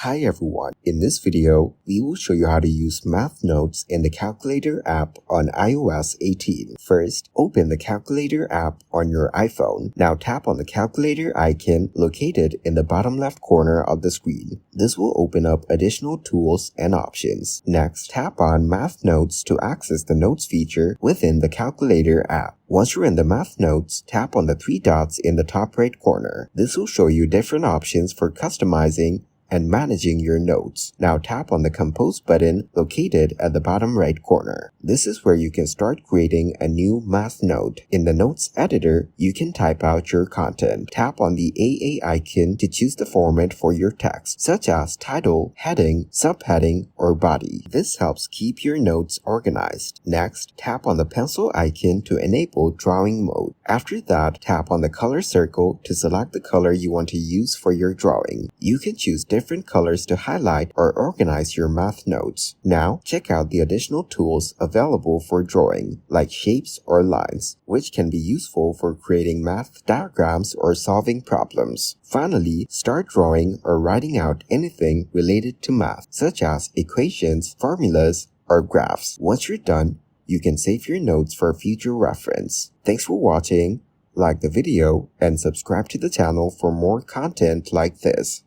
Hi everyone, in this video, we will show you how to use Math Notes in the Calculator app on iOS 18. First, open the Calculator app on your iPhone. Now tap on the calculator icon located in the bottom left corner of the screen. This will open up additional tools and options. Next, tap on Math Notes to access the Notes feature within the Calculator app. Once you're in the Math Notes, tap on the three dots in the top right corner. This will show you different options for customizing and managing your notes. Now tap on the Compose button located at the bottom right corner. This is where you can start creating a new math note. In the Notes editor, you can type out your content. Tap on the AA icon to choose the format for your text, such as title, heading, subheading, or body. This helps keep your notes organized. Next, tap on the pencil icon to enable drawing mode. After that, tap on the color circle to select the color you want to use for your drawing. You can choose different colors to highlight or organize your math notes. Now, check out the additional tools available for drawing, like shapes or lines, which can be useful for creating math diagrams or solving problems. Finally, start drawing or writing out anything related to math, such as equations, formulas, or graphs. Once you're done, you can save your notes for future reference. Thanks for watching. Like the video and subscribe to the channel for more content like this.